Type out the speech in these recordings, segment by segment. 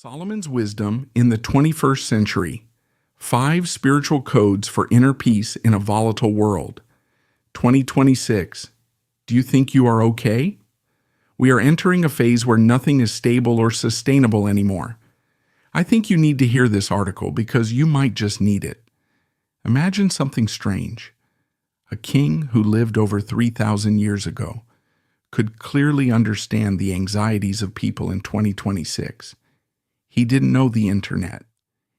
Solomon's Wisdom in the 21st Century. 5 Spiritual Codes for Inner Peace in a Volatile World. 2026. Do you think you are okay? We are entering a phase where nothing is stable or sustainable anymore. I think you need to hear this article because you might just need it. Imagine something strange. A king who lived over 3,000 years ago could clearly understand the anxieties of people in 2026. He didn't know the internet.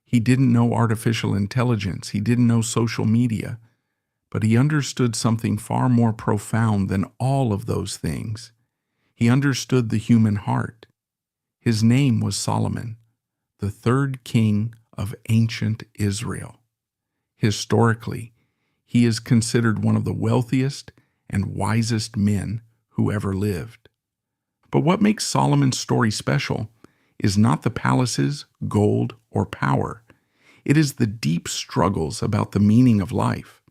He didn't know artificial intelligence. He didn't know social media. But he understood something far more profound than all of those things. He understood the human heart. His name was Solomon, the third king of ancient Israel. Historically, he is considered one of the wealthiest and wisest men who ever lived. But what makes Solomon's story special is not the palaces, gold, or power. It is the deep struggles about the meaning of life.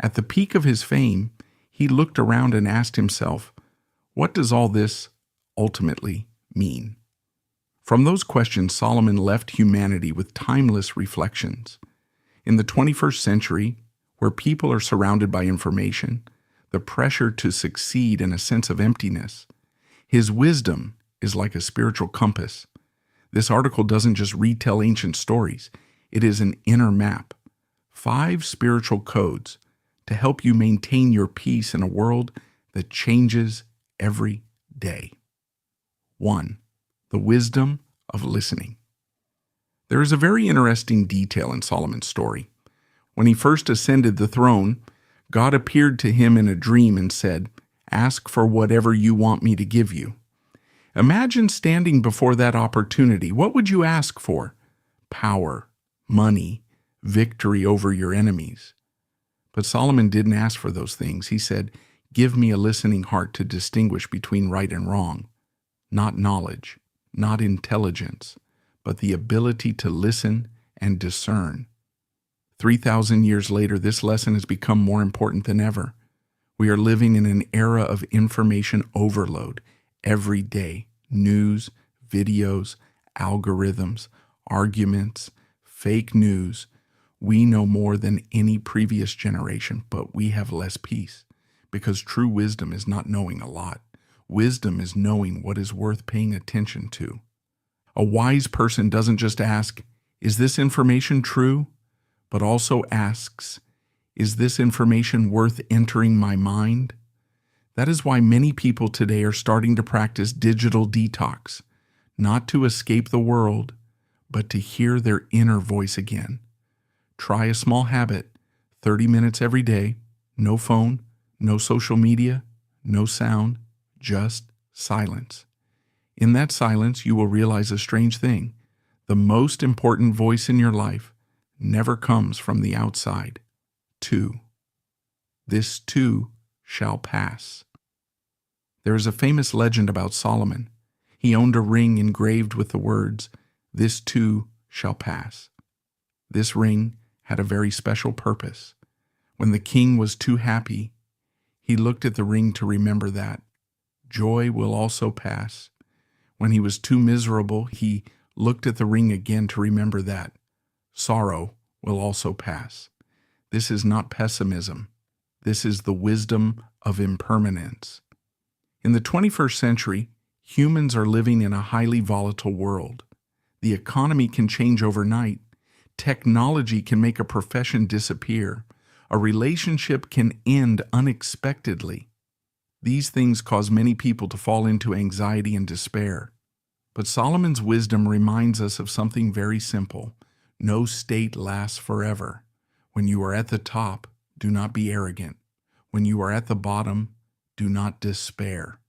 At the peak of his fame, he looked around and asked himself, what does all this ultimately mean? From those questions, Solomon left humanity with timeless reflections. In the 21st century, where people are surrounded by information, the pressure to succeed and a sense of emptiness, his wisdom is like a spiritual compass. This article doesn't just retell ancient stories. It is an inner map. 5 spiritual codes to help you maintain your peace in a world that changes every day. 1. The wisdom of listening. There is a very interesting detail in Solomon's story. When he first ascended the throne, God appeared to him in a dream and said, "Ask for whatever you want me to give you." Imagine standing before that opportunity. What would you ask for? Power, money, victory over your enemies. But Solomon didn't ask for those things. He said, "Give me a listening heart to distinguish between right and wrong." Not knowledge, not intelligence, but the ability to listen and discern. 3,000 years later, this lesson has become more important than ever. We are living in an era of information overload. Every day, news, videos, algorithms, arguments, fake news. We know more than any previous generation, but we have less peace because true wisdom is not knowing a lot. Wisdom is knowing what is worth paying attention to. A wise person doesn't just ask, "Is this information true?" but also asks, "Is this information worth entering my mind?" That is why many people today are starting to practice digital detox, not to escape the world, but to hear their inner voice again. Try a small habit, 30 minutes every day, no phone, no social media, no sound, just silence. In that silence, you will realize a strange thing. The most important voice in your life never comes from the outside. 2. This too shall pass. There is a famous legend about Solomon. He owned a ring engraved with the words, "This too shall pass." This ring had a very special purpose. When the king was too happy, he looked at the ring to remember that joy will also pass. When he was too miserable, he looked at the ring again to remember that sorrow will also pass. This is not pessimism. This is the wisdom of impermanence. In the 21st century, humans are living in a highly volatile world. The economy can change overnight. Technology can make a profession disappear. A relationship can end unexpectedly. These things cause many people to fall into anxiety and despair. But Solomon's wisdom reminds us of something very simple. No state lasts forever. When you are at the top, do not be arrogant. When you are at the bottom, do not despair.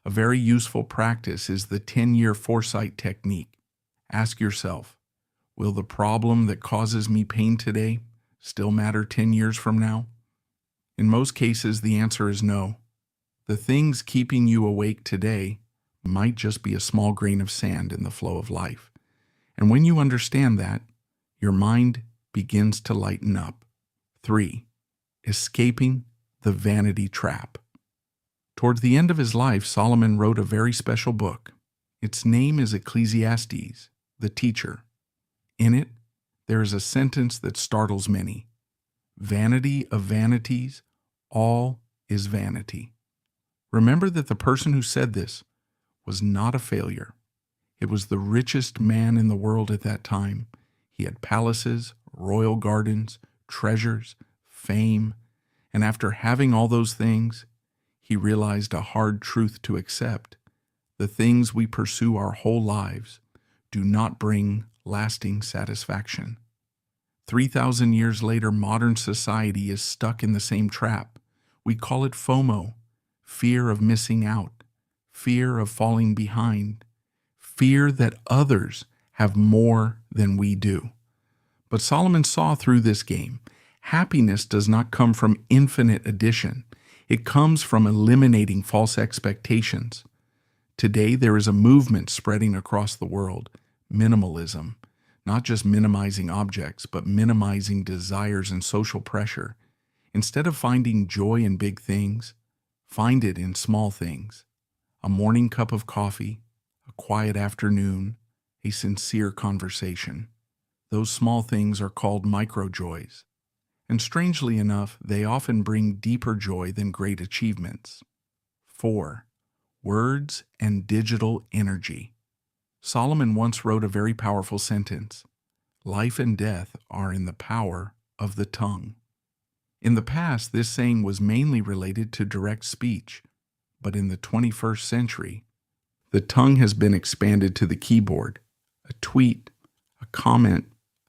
A very useful practice is the 10-year foresight technique. Ask yourself, will the problem that causes me pain today still matter 10 years from now? In most cases, the answer is no. The things keeping you awake today might just be a small grain of sand in the flow of life. And when you understand that, your mind begins to lighten up. 3. Escaping the vanity trap. Towards the end of his life, Solomon wrote a very special book. Its name is Ecclesiastes. the teacher. In it, there is a sentence that startles many. Vanity of vanities, all is vanity. Remember that the person who said this was not a failure. It was the richest man in the world at that time. He had palaces, royal gardens, treasures, fame, and after having all those things, he realized a hard truth to accept. The things we pursue our whole lives do not bring lasting satisfaction. 3,000 years later, modern society is stuck in the same trap. We call it FOMO, fear of missing out, fear of falling behind, fear that others have more than we do. But Solomon saw through this game. Happiness does not come from infinite addition. It comes from eliminating false expectations. Today, there is a movement spreading across the world, minimalism, not just minimizing objects, but minimizing desires and social pressure. Instead of finding joy in big things, find it in small things. A morning cup of coffee, a quiet afternoon, a sincere conversation. Those small things are called micro-joys. And strangely enough, they often bring deeper joy than great achievements. 4. Words and digital energy. Solomon once wrote a very powerful sentence. Life and death are in the power of the tongue. In the past, this saying was mainly related to direct speech, but in the 21st century, the tongue has been expanded to the keyboard. A tweet, a comment,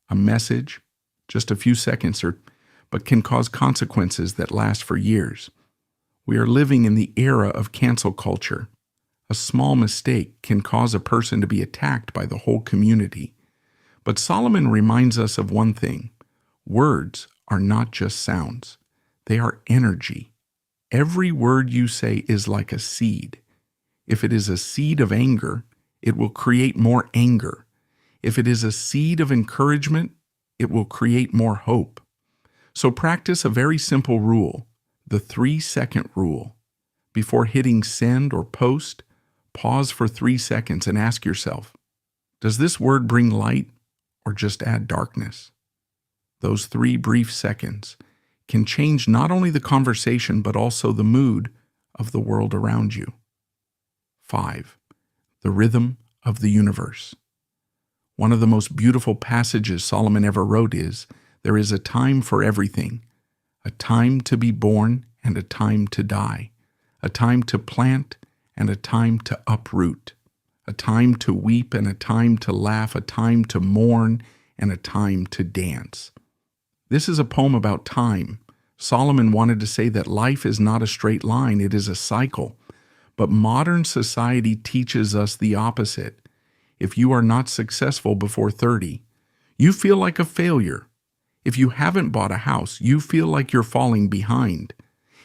a message, just a few seconds, but can cause consequences that last for years. We are living in the era of cancel culture. A small mistake can cause a person to be attacked by the whole community. But Solomon reminds us of one thing. Words are not just sounds. They are energy. Every word you say is like a seed. If it is a seed of anger, it will create more anger. If it is a seed of encouragement, it will create more hope. So practice a very simple rule, the 3-second rule. Before hitting send or post, pause for 3 seconds and ask yourself, does this word bring light or just add darkness? Those 3 brief seconds can change not only the conversation but also the mood of the world around you. 5. The rhythm of the universe. One of the most beautiful passages Solomon ever wrote is, there is a time for everything, a time to be born and a time to die, a time to plant and a time to uproot, a time to weep and a time to laugh, a time to mourn and a time to dance. This is a poem about time. Solomon wanted to say that life is not a straight line, it is a cycle. But modern society teaches us the opposite. If you are not successful before 30, you feel like a failure. If you haven't bought a house, you feel like you're falling behind.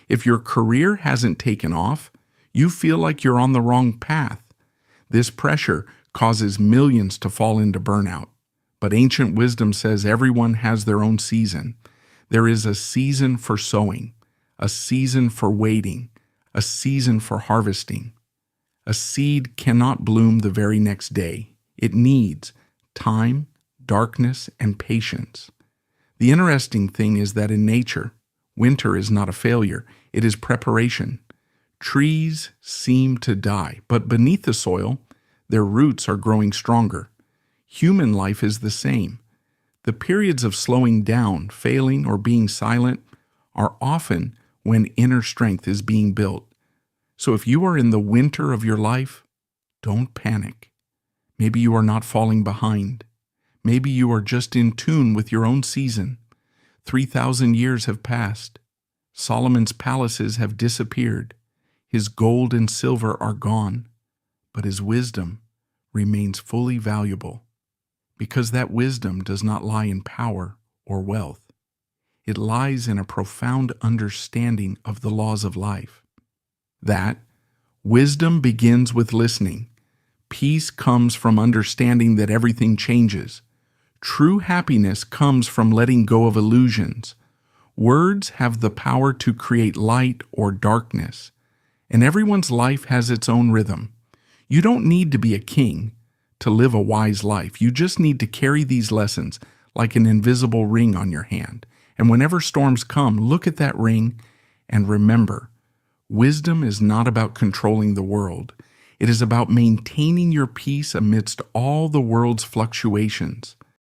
If your career hasn't taken off, you feel like you're on the wrong path. This pressure causes millions to fall into burnout. But ancient wisdom says everyone has their own season. There is a season for sowing, a season for waiting, a season for harvesting. A seed cannot bloom the very next day. It needs time, darkness, and patience. The interesting thing is that in nature, winter is not a failure, it is preparation. Trees seem to die, but beneath the soil, their roots are growing stronger. Human life is the same. The periods of slowing down, failing, or being silent are often when inner strength is being built. So if you are in the winter of your life, don't panic. Maybe you are not falling behind. Maybe you are just in tune with your own season. 3,000 years have passed. Solomon's palaces have disappeared. His gold and silver are gone, but his wisdom remains fully valuable, because that wisdom does not lie in power or wealth. It lies in a profound understanding of the laws of life. That wisdom begins with listening. Peace comes from understanding that everything changes. True happiness comes from letting go of illusions. Words have the power to create light or darkness, and everyone's life has its own rhythm. You don't need to be a king, to live a wise life. You just need to carry these lessons like an invisible ring on your hand. And whenever storms come, look at that ring and remember, wisdom is not about controlling the world. It is about maintaining your peace amidst all the world's fluctuations.